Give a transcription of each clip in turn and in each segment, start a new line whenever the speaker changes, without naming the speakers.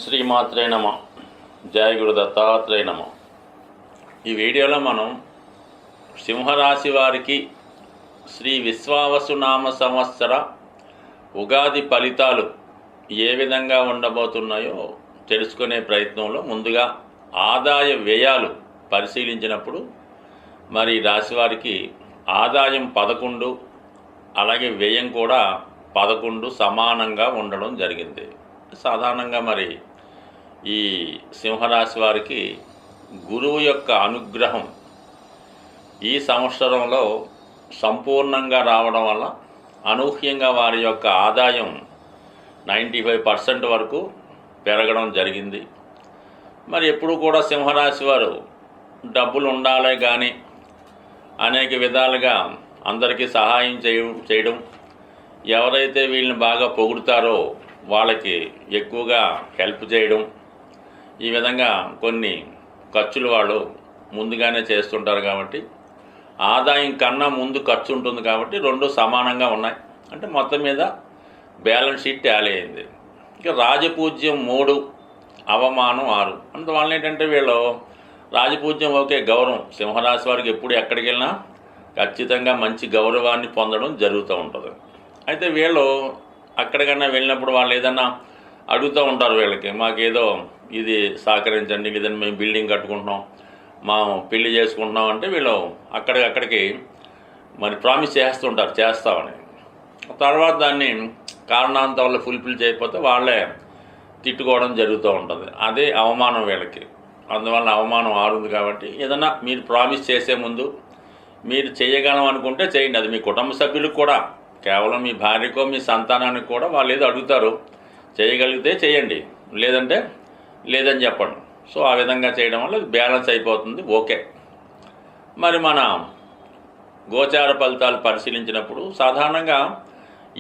శ్రీమాత్రే నమ. జయ గురు దత్తాత్రేయ నమ. ఈ వీడియోలో మనం సింహరాశి వారికి శ్రీ విశ్వావసునామ సంవత్సర ఉగాది ఫలితాలు ఏ విధంగా ఉండబోతున్నాయో తెలుసుకునే ప్రయత్నంలో ముందుగా ఆదాయ వ్యయాలు పరిశీలించినప్పుడు మరి రాశి వారికి ఆదాయం 11 అలాగే వ్యయం కూడా 11 సమానంగా ఉండడం జరిగింది. సాధారణంగా మరి ఈ సింహరాశి వారికి గురువు యొక్క అనుగ్రహం ఈ సంవత్సరంలో సంపూర్ణంగా రావడం వల్ల అనూహ్యంగా వారి యొక్క ఆదాయం 95% వరకు పెరగడం జరిగింది. మరి ఎప్పుడు కూడా సింహరాశి వారు డబ్బులు ఉండాలే కానీ అనేక విధాలుగా అందరికీ సహాయం చేయడం, ఎవరైతే వీళ్ళని బాగా పొగుడుతారో వాళ్ళకి ఎక్కువగా హెల్ప్ చేయడం, ఈ విధంగా కొన్ని ఖర్చులు వాళ్ళు ముందుగానే చేస్తుంటారు. కాబట్టి ఆదాయం కన్నా ముందు ఖర్చు ఉంటుంది కాబట్టి రెండు సమానంగా ఉన్నాయి. అంటే మొత్తం మీద బ్యాలెన్స్ షీట్ టాలీ అయింది. ఇక రాజపూజ్యం 3, అవమానం 6. అందువల్ల ఏంటంటే వీళ్ళు రాజపూజ్యం ఓకే, గౌరవం సింహరాశి వారికి ఎప్పుడు ఎక్కడికి వెళ్ళినా ఖచ్చితంగా మంచి గౌరవాన్ని పొందడం జరుగుతూ ఉంటుంది. అయితే వీళ్ళు అక్కడికన్నా వెళ్ళినప్పుడు వాళ్ళు ఏదన్నా అడుగుతూ ఉంటారు, వీళ్ళకి మాకేదో ఇది సహకరించండి, లేదంటే మేము బిల్డింగ్ కట్టుకుంటున్నాం, మా పెళ్లి చేసుకుంటున్నాం అంటే వీళ్ళు అక్కడికి మరి ప్రామిస్ చేస్తుంటారు చేస్తామని. తర్వాత దాన్ని కారణాంతం వల్ల ఫుల్ఫిల్ చేయకపోతే వాళ్ళే తిట్టుకోవడం జరుగుతూ ఉంటుంది. అదే అవమానం వీళ్ళకి. అందువల్ల అవమానం 6 ఉంది. కాబట్టి ఏదన్నా మీరు ప్రామిస్ చేసే ముందు మీరు చేయగలం అనుకుంటే చేయండి. అది మీ కుటుంబ సభ్యులకు కూడా, కేవలం మీ భార్యకో మీ సంతానానికి కూడా వాళ్ళు ఏదో అడుగుతారు, చేయగలిగితే చేయండి, లేదంటే లేదని చెప్పండి. సో ఆ విధంగా చేయడం వల్ల బ్యాలెన్స్ అయిపోతుంది. ఓకే. మరి మన గోచార ఫలితాలు పరిశీలించినప్పుడు సాధారణంగా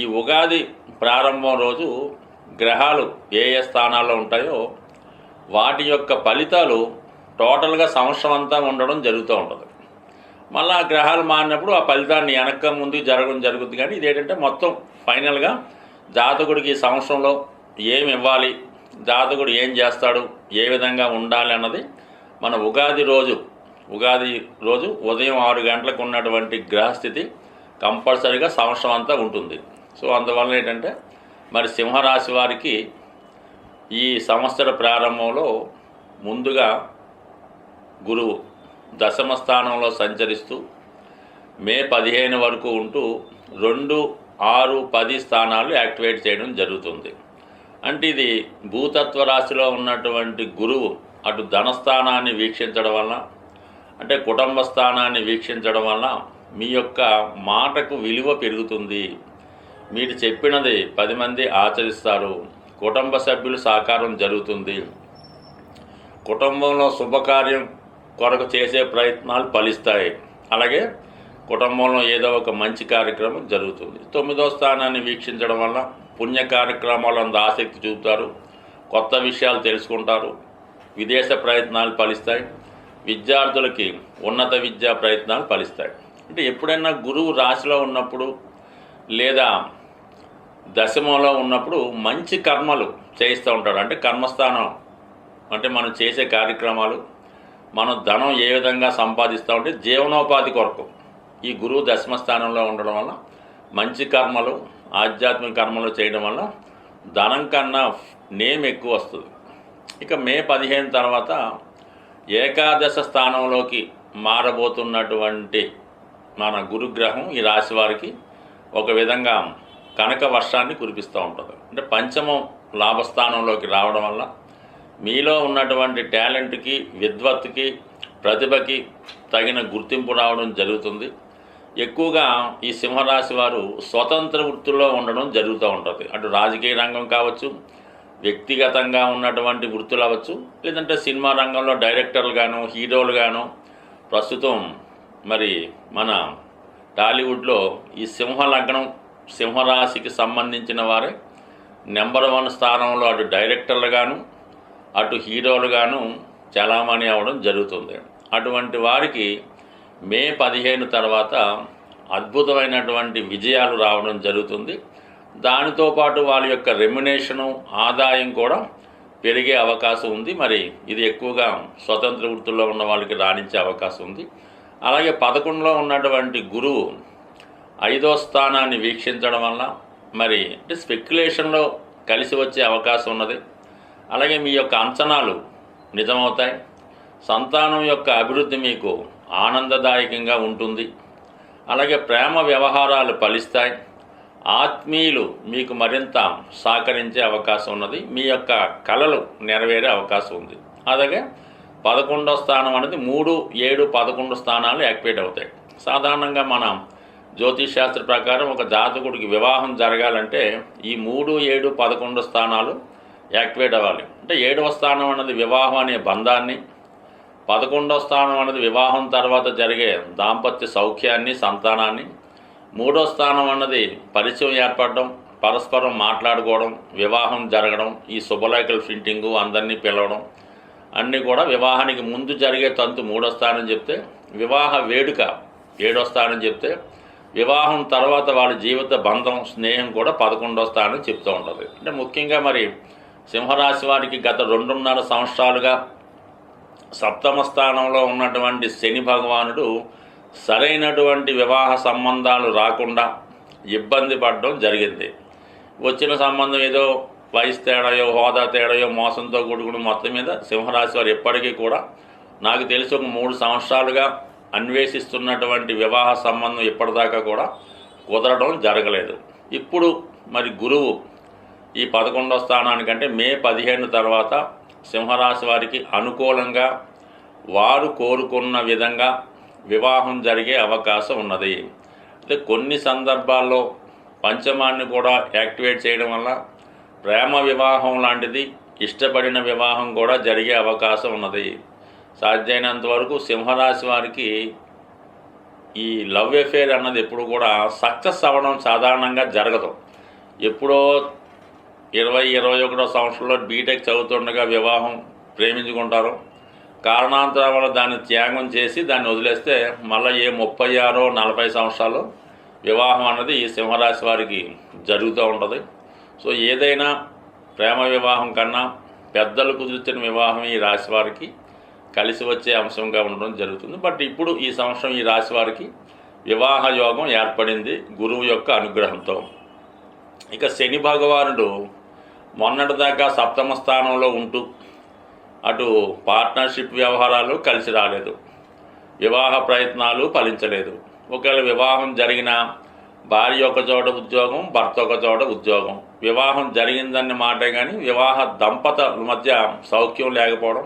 ఈ ఉగాది ప్రారంభం రోజు గ్రహాలు ఏ ఏ స్థానాల్లో ఉంటాయో వాటి యొక్క ఫలితాలు టోటల్గా సంవత్సరం అంతా ఉండడం జరుగుతూ ఉంటుంది. మళ్ళీ ఆ గ్రహాలు మారినప్పుడు ఆ ఫలితాన్ని వెనక ముందు జరగడం జరుగుతుంది. కానీ ఇదేంటంటే మొత్తం ఫైనల్గా జాతకుడికి ఈ సంవత్సరంలో ఏమి ఇవ్వాలి, జాతకుడు ఏం చేస్తాడు, ఏ విధంగా ఉండాలి అన్నది మన ఉగాది రోజు ఉదయం 6 గంటలకు ఉన్నటువంటి గ్రహస్థితి కంపల్సరీగా సంవత్సరం అంతా ఉంటుంది. సో అందువల్ల ఏంటంటే మరి సింహరాశి వారికి ఈ సంవత్సర ప్రారంభంలో ముందుగా గురువు దశమ స్థానంలో సంచరిస్తూ మే 15 వరకు ఉంటూ 2, 6, 10 స్థానాలు యాక్టివేట్ చేయడం జరుగుతుంది. అంటే ఇది భూతత్వ రాశిలో ఉన్నటువంటి గురువు అటు ధనస్థానాన్ని వీక్షించడం వల్ల, అంటే కుటుంబ స్థానాన్ని వీక్షించడం వల్ల మీ యొక్క మాటకు విలువ పెరుగుతుంది. మీరు చెప్పినది 10 మంది ఆచరిస్తారు. కుటుంబ సభ్యులు సహకారం జరుగుతుంది. కుటుంబంలో శుభకార్యం కొరకు చేసే ప్రయత్నాలు ఫలిస్తాయి. అలాగే కుటుంబంలో ఏదో ఒక మంచి కార్యక్రమం జరుగుతుంది. 9వ స్థానాన్ని వీక్షించడం వల్ల పుణ్య కార్యక్రమాలందు ఆసక్తి చూపుతారు, కొత్త విషయాలు తెలుసుకుంటారు, విదేశ ప్రయత్నాలు ఫలిస్తాయి, విద్యార్థులకి ఉన్నత విద్యా ప్రయత్నాలు ఫలిస్తాయి. అంటే ఎప్పుడైనా గురువు రాశిలో ఉన్నప్పుడు లేదా దశమంలో ఉన్నప్పుడు మంచి కర్మలు చేయిస్తూ ఉంటాడు. అంటే కర్మస్థానం అంటే మనం చేసే కార్యక్రమాలు, మనం ధనం ఏ విధంగా సంపాదిస్తూ ఉంటే జీవనోపాధి కొరకు ఈ గురువు దశమ స్థానంలో ఉండడం వల్ల మంచి కర్మలు, ఆధ్యాత్మిక కర్మలు చేయడం వల్ల ధనం కన్నా నేమ్ ఎక్కువ వస్తుంది. ఇక మే 15 తర్వాత ఏకాదశ స్థానంలోకి మారబోతున్నటువంటి మన గురుగ్రహం ఈ రాశి వారికి ఒక విధంగా కనక వర్షాన్ని కురిపిస్తూ ఉంటుంది. అంటే పంచమం లాభస్థానంలోకి రావడం వల్ల మీలో ఉన్నటువంటి టాలెంట్కి, విద్వత్తుకి, ప్రతిభకి తగిన గుర్తింపు రావడం జరుగుతుంది. ఎక్కువగా ఈ సింహరాశి వారు స్వతంత్ర వృత్తుల్లో ఉండడం జరుగుతూ ఉంటుంది. అటు రాజకీయ రంగం కావచ్చు, వ్యక్తిగతంగా ఉన్నటువంటి వృత్తులు అవ్వచ్చు, లేదంటే సినిమా రంగంలో డైరెక్టర్లు గాను, హీరోలు గాను. ప్రస్తుతం మరి మన టాలీవుడ్లో ఈ సింహలగ్నం, సింహరాశికి సంబంధించిన వారే నెంబర్ 1 స్థానంలో అటు డైరెక్టర్లు గాను, అటు హీరోలు గాను చలామణి అవ్వడం జరుగుతుంది. అటువంటి వారికి మే 15 తర్వాత అద్భుతమైనటువంటి విజయాలు రావడం జరుగుతుంది. దానితో పాటు వాళ్ళ యొక్క రెమ్యునేషను, ఆదాయం కూడా పెరిగే అవకాశం ఉంది. మరి ఇది ఎక్కువగా స్వతంత్ర వృత్తుల్లో ఉన్న వాళ్ళకి రాణించే అవకాశం ఉంది. అలాగే 11లో ఉన్నటువంటి గురువు 5వ స్థానాన్ని వీక్షించడం వల్ల మరి అంటే స్పెక్యులేషన్లో కలిసి వచ్చే అవకాశం ఉన్నది. అలాగే మీ యొక్క అంచనాలు నిజమవుతాయి. సంతానం యొక్క అభివృద్ధి మీకు ఆనందదాయకంగా ఉంటుంది. అలాగే ప్రేమ వ్యవహారాలు ఫలిస్తాయి. ఆత్మీయులు మీకు మరింత సహకరించే అవకాశం ఉన్నది. మీ యొక్క కలలు నెరవేరే అవకాశం ఉంది. అలాగే 11వ స్థానం అనేది 3, 7, 11 స్థానాలు యాక్టివేట్ అవుతాయి. సాధారణంగా మనం జ్యోతిష్ శాస్త్ర ప్రకారం ఒక జాతకుడికి వివాహం జరగాలంటే ఈ 3, 7, 11 స్థానాలు యాక్టివేట్ అవ్వాలి. అంటే 7వ స్థానం అనేది వివాహం అనే బంధాన్ని, 11వ స్థానం అనేది వివాహం తర్వాత జరిగే దాంపత్య సౌఖ్యాన్ని, సంతానాన్ని, 3వ స్థానం అన్నది పరిచయం ఏర్పడడం, పరస్పరం మాట్లాడుకోవడం, వివాహం జరగడం, ఈ శుభలేఖలు ప్రింటింగు, అందరినీ పిలవడం అన్నీ కూడా వివాహానికి ముందు జరిగే తంతు 3వ స్థానం చెప్తే, వివాహ వేడుక 7వ స్థానం చెప్తే, వివాహం తర్వాత వాళ్ళ జీవిత బంధం, స్నేహం కూడా 11వ స్థానం చెప్తూ ఉంటుంది. అంటే ముఖ్యంగా మరి సింహరాశి వారికి గత 2.5 సంవత్సరాలుగా 7వ స్థానంలో ఉన్నటువంటి శని భగవానుడు సరైనటువంటి వివాహ సంబంధాలు రాకుండా ఇబ్బంది పడడం జరిగింది. వచ్చిన సంబంధం ఏదో వయసు తేడాయో, హోదా తేడాయో, మోసంతో కూడుకుని మొత్తం మీద సింహరాశి వారు ఎప్పటికీ కూడా నాకు తెలిసి ఒక 3 సంవత్సరాలుగా అన్వేషిస్తున్నటువంటి వివాహ సంబంధం ఇప్పటిదాకా కూడా కుదరడం జరగలేదు. ఇప్పుడు మరి గురువు ఈ 11వ స్థానానికంటే మే 15 తర్వాత సింహరాశి వారికి అనుకూలంగా వారు కోరుకున్న విధంగా వివాహం జరిగే అవకాశం ఉన్నది. అంటే కొన్ని సందర్భాల్లో పంచమాన్ని కూడా యాక్టివేట్ చేయడం వల్ల ప్రేమ వివాహం లాంటిది, ఇష్టపడిన వివాహం కూడా జరిగే అవకాశం ఉన్నది. సాధ్యమైనంత వరకు సింహరాశి వారికి ఈ లవ్ అఫేర్ అన్నది ఎప్పుడు కూడా సక్సెస్ అవ్వడం సాధారణంగా జరగదు. ఎప్పుడో 20-21వ సంవత్సరంలో బీటెక్ చదువుతుండగా వివాహం ప్రేమించుకుంటారు. కారణాంతరం వల్ల దాన్ని త్యాగం చేసి దాన్ని వదిలేస్తే మళ్ళీ 36-40 సంవత్సరాలు వివాహం అన్నది ఈ సింహరాశి వారికి జరుగుతూ ఉంటుంది. సో ఏదైనా ప్రేమ వివాహం కన్నా పెద్దలు కుదిర్చిన వివాహం ఈ రాశి వారికి కలిసి వచ్చే అంశంగా ఉండడం జరుగుతుంది. బట్ ఇప్పుడు ఈ సంవత్సరం ఈ రాశి వారికి వివాహ యోగం ఏర్పడింది గురువు యొక్క అనుగ్రహంతో. ఇక శని భగవానుడు మొన్నటిదాకా 7వ స్థానంలో ఉంటూ అటు పార్ట్నర్షిప్ వ్యవహారాలు కలిసి రాలేదు, వివాహ ప్రయత్నాలు ఫలించలేదు. ఒకవేళ వివాహం జరిగిన భార్య ఒక చోట ఉద్యోగం, భర్త ఒక చోట ఉద్యోగం, వివాహం జరిగిందన్న మాటే కానీ వివాహ దంపతుల మధ్య సౌఖ్యం లేకపోవడం,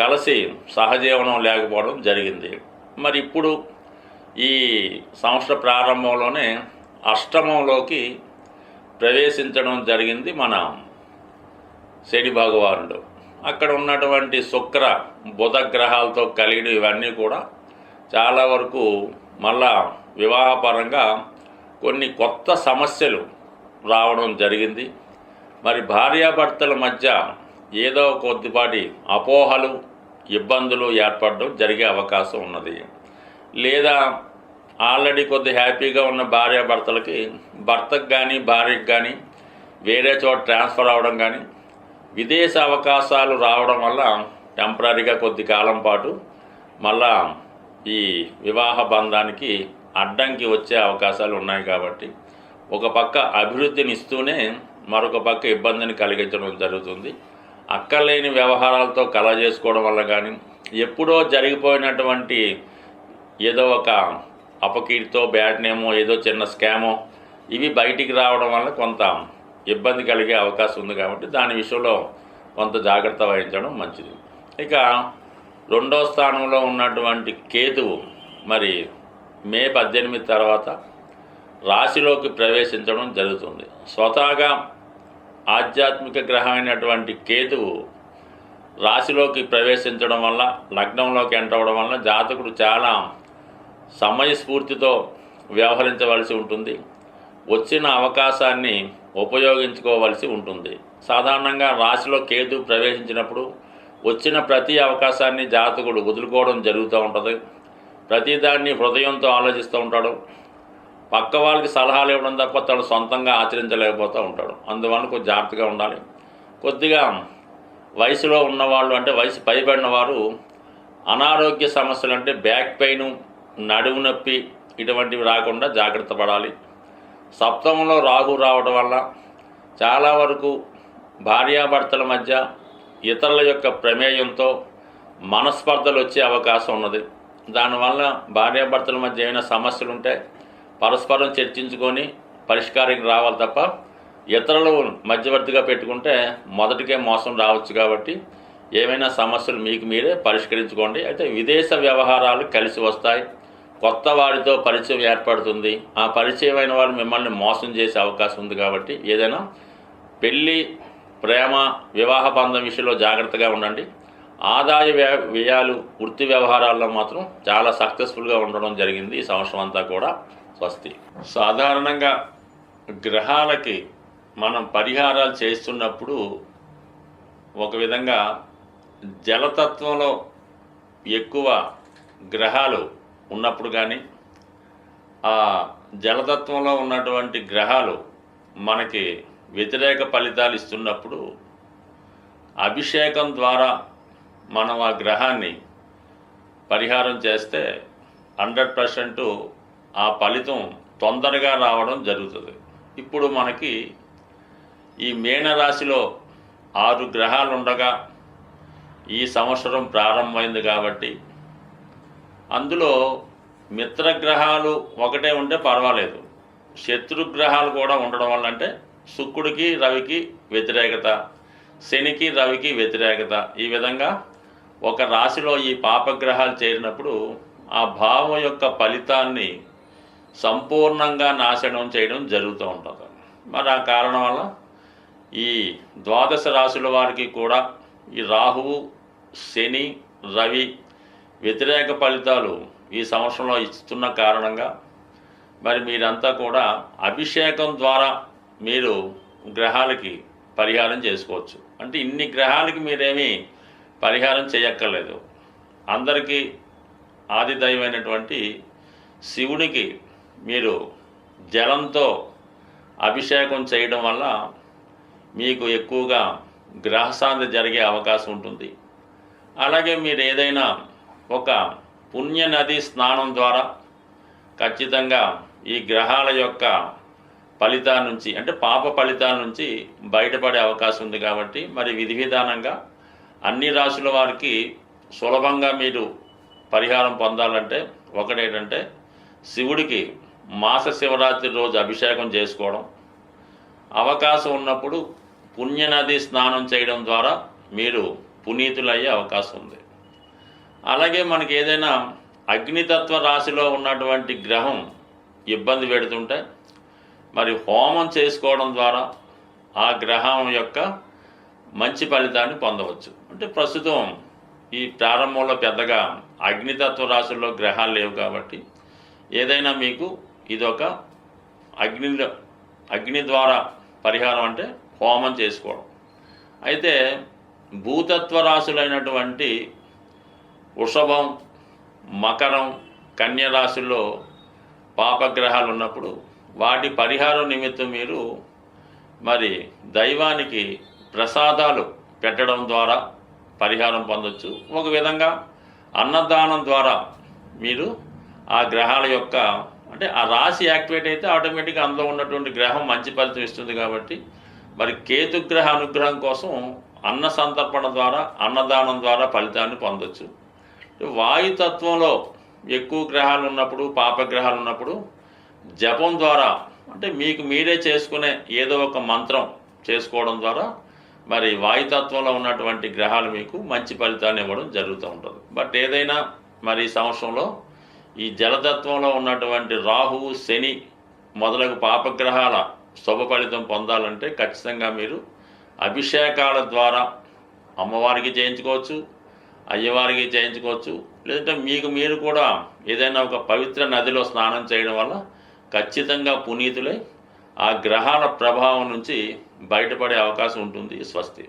కలిసి సహజీవనం లేకపోవడం జరిగింది. మరి ఇప్పుడు ఈ సంవత్సర ప్రారంభంలోనే అష్టమంలోకి ప్రవేశించడం జరిగింది మన శని భగవానుడు. అక్కడ ఉన్నటువంటి శుక్ర, బుధ గ్రహాలతో కలిగి ఇవన్నీ కూడా చాలా వరకు మళ్ళా వివాహపరంగా కొన్ని కొత్త సమస్యలు రావడం జరిగింది. మరి భార్యాభర్తల మధ్య ఏదో కొద్దిపాటి అపోహలు, ఇబ్బందులు ఏర్పడడం జరిగే అవకాశం ఉన్నది. లేదా ఆల్రెడీ కొద్ది హ్యాపీగా ఉన్న భార్యాభర్తలకి భర్తకు కానీ భార్యకు కానీ వేరే చోట ట్రాన్స్ఫర్ అవ్వడం కానీ, విదేశ అవకాశాలు రావడం వల్ల టెంపరీగా కొద్ది కాలం పాటు మళ్ళా ఈ వివాహ బంధానికి అడ్డంకి వచ్చే అవకాశాలు ఉన్నాయి. కాబట్టి ఒక పక్క అభివృద్ధిని ఇస్తూనే మరొక పక్క ఇబ్బందిని కలిగించడం జరుగుతుంది. అక్కర్లేని వ్యవహారాలతో కల చేసుకోవడం వల్ల కానీ, ఎప్పుడో జరిగిపోయినటువంటి ఏదో ఒక అపకీర్తితో, బ్యాడ్ నేమో, ఏదో చిన్న స్కామో ఇవి బయటికి రావడం వల్ల కొంత ఇబ్బంది కలిగే అవకాశం ఉంది. కాబట్టి దాని విషయంలో కొంత జాగ్రత్త వహించడం మంచిది. ఇక 2వ స్థానంలో ఉన్నటువంటి కేతువు మరి మే 18 తర్వాత రాశిలోకి ప్రవేశించడం జరుగుతుంది. స్వతహాగా ఆధ్యాత్మిక గ్రహమైనటువంటి కేతువు రాశిలోకి ప్రవేశించడం వల్ల, లగ్నంలోకి ఎంటర్ అవ్వడం వల్ల జాతకుడు చాలా సమయస్ఫూర్తితో వ్యవహరించవలసి ఉంటుంది. వచ్చిన అవకాశాన్ని ఉపయోగించుకోవలసి ఉంటుంది. సాధారణంగా రాశిలో కేతు ప్రవేశించినప్పుడు వచ్చిన ప్రతి అవకాశాన్ని జాతకుడు వదులుకోవడం జరుగుతూ ఉంటుంది. ప్రతిదాన్ని హృదయంతో ఆలోచిస్తూ ఉంటాడు. పక్క వాళ్ళకి సలహాలు ఇవ్వడం తప్ప తను సొంతంగా ఆచరించలేకపోతూ ఉంటాడు. అందువల్ల కొంచెం జాగ్రత్తగా ఉండాలి. కొద్దిగా వయసులో ఉన్నవాళ్ళు అంటే వయసు పైబడిన వారు అనారోగ్య సమస్యలు అంటే బ్యాక్ పెయిన్, నడుము నొప్పి ఇటువంటివి రాకుండా జాగ్రత్త పడాలి. సప్తమంలో రాహు రావడం వల్ల చాలా వరకు భార్యాభర్తల మధ్య ఇతరుల యొక్క ప్రమేయంతో మనస్పర్ధలు వచ్చే అవకాశం ఉన్నది. దానివల్ల భార్యాభర్తల మధ్య ఏమైనా సమస్యలు ఉంటే పరస్పరం చర్చించుకొని పరిష్కారం రావాలి తప్ప ఇతరులు మధ్యవర్తిగా పెట్టుకుంటే మొదటికే మోసం రావచ్చు. కాబట్టి ఏమైనా సమస్యలు మీకు మీరే పరిష్కరించుకోండి. అయితే విదేశ వ్యవహారాలు కలిసి వస్తాయి. కొత్త వారితో పరిచయం ఏర్పడుతుంది. ఆ పరిచయమైన వాళ్ళు మిమ్మల్ని మోసం చేసే అవకాశం ఉంది. కాబట్టి ఏదైనా పెళ్ళి, ప్రేమ, వివాహ బంధం విషయంలో జాగ్రత్తగా ఉండండి. ఆదాయ వ్యయాలు, వృత్తి వ్యవహారాల్లో మాత్రం చాలా సక్సెస్ఫుల్గా ఉండడం జరిగింది ఈ సంవత్సరం అంతా కూడా. స్వస్తి. సాధారణంగా గ్రహాలకి మనం పరిహారాలు చేస్తున్నప్పుడు ఒక విధంగా జలతత్వంలో ఎక్కువ గ్రహాలు ఉన్నప్పుడు కానీ ఆ జలతత్వంలో ఉన్నటువంటి గ్రహాలు మనకి వ్యతిరేక ఫలితాలు ఇస్తున్నప్పుడు అభిషేకం ద్వారా మనం ఆ గ్రహాన్ని పరిహారం చేస్తే 100% ఆ ఫలితం తొందరగా రావడం జరుగుతుంది. ఇప్పుడు మనకి ఈ మీనరాశిలో 6 గ్రహాలు ఉండగా ఈ సంవత్సరం ప్రారంభమైంది. కాబట్టి అందులో మిత్రగ్రహాలు ఒకటే ఉంటే పర్వాలేదు, శత్రుగ్రహాలు కూడా ఉండడం వల్ల అంటే శుక్రుడికి రవికి వ్యతిరేకత, శనికి రవికి వ్యతిరేకత, ఈ విధంగా ఒక రాశిలో ఈ పాపగ్రహాలు చేరినప్పుడు ఆ భావం యొక్క ఫలితాన్ని సంపూర్ణంగా నాశనం చేయడం జరుగుతూ ఉంటుంది. మరి ఆ కారణం వల్ల ఈ ద్వాదశ రాశుల వారికి కూడా ఈ రాహువు, శని, రవి వ్యతిరేక ఫలితాలు ఈ సంవత్సరంలో ఇస్తున్న కారణంగా మరి మీరంతా కూడా అభిషేకం ద్వారా మీరు గ్రహాలకి పరిహారం చేసుకోవచ్చు. అంటే ఇన్ని గ్రహాలకి మీరేమీ పరిహారం చేయక్కర్లేదు. అందరికీ ఆది దైవమైనటువంటి శివునికి మీరు జలంతో అభిషేకం చేయడం వల్ల మీకు ఎక్కువగా గ్రహశాంతి జరిగే అవకాశం ఉంటుంది. అలాగే మీరు ఏదైనా ఒక పుణ్య నది స్నానం ద్వారా ఖచ్చితంగా ఈ గ్రహాల యొక్క ఫలితాల నుంచి అంటే పాప ఫలితాల నుంచి బయటపడే అవకాశం ఉంది. కాబట్టి మరి విధి విధానంగా అన్ని రాశుల వారికి సులభంగా మీరు పరిహారం పొందాలంటే ఒకటేంటంటే శివుడికి మాస శివరాత్రి రోజు అభిషేకం చేసుకోవడం, అవకాశం ఉన్నప్పుడు పుణ్యనది స్నానం చేయడం ద్వారా మీరు పునీతులయ్యే అవకాశం ఉంది. అలాగే మనకి ఏదైనా అగ్నితత్వ రాశిలో ఉన్నటువంటి గ్రహం ఇబ్బంది పెడుతుంటే మరి హోమం చేసుకోవడం ద్వారా ఆ గ్రహం యొక్క మంచి ఫలితాన్ని పొందవచ్చు. అంటే ప్రస్తుతం ఈ ప్రారంభంలో పెద్దగా అగ్నితత్వ రాశుల్లో గ్రహాలు లేవు. కాబట్టి ఏదైనా మీకు ఇదొక అగ్ని ద్వారా పరిహారం అంటే హోమం చేసుకోవడం. అయితే భూతత్వ రాశులైనటువంటి వృషభం, మకరం, కన్య రాశుల్లో పాపగ్రహాలు ఉన్నప్పుడు వాటి పరిహారం నిమిత్తం మీరు మరి దైవానికి ప్రసాదాలు పెట్టడం ద్వారా పరిహారం పొందొచ్చు. ఒక విధంగా అన్నదానం ద్వారా మీరు ఆ గ్రహాల యొక్క అంటే ఆ రాశి యాక్టివేట్ అయితే ఆటోమేటిక్గా అందులో ఉన్నటువంటి గ్రహం మంచి ఫలితం ఇస్తుంది. కాబట్టి మరి కేతుగ్రహ అనుగ్రహం కోసం అన్న సంతర్పణ ద్వారా, అన్నదానం ద్వారా ఫలితాన్ని పొందొచ్చు. వాయుతత్వంలో ఎక్కువ గ్రహాలు ఉన్నప్పుడు, పాపగ్రహాలు ఉన్నప్పుడు జపం ద్వారా అంటే మీకు మీరే చేసుకునే ఏదో ఒక మంత్రం చేసుకోవడం ద్వారా మరి వాయుతత్వంలో ఉన్నటువంటి గ్రహాలు మీకు మంచి ఫలితాన్ని ఇవ్వడం జరుగుతూ ఉంటుంది. బట్ ఏదైనా మరి ఈ సంవత్సరంలో ఈ జలతత్వంలో ఉన్నటువంటి రాహువు, శని మొదలగు పాపగ్రహాల శుభ ఫలితం పొందాలంటే ఖచ్చితంగా మీరు అభిషేకాల ద్వారా అమ్మవారికి చేయించుకోవచ్చు, అయ్యవారికి చేయించుకోవచ్చు. లేదంటే మీకు మీరు కూడా ఏదైనా ఒక పవిత్ర నదిలో స్నానం చేయడం వల్ల ఖచ్చితంగా పునీతులై ఆ గ్రహాల ప్రభావం నుంచి బయటపడే అవకాశం ఉంటుంది. స్వస్తి.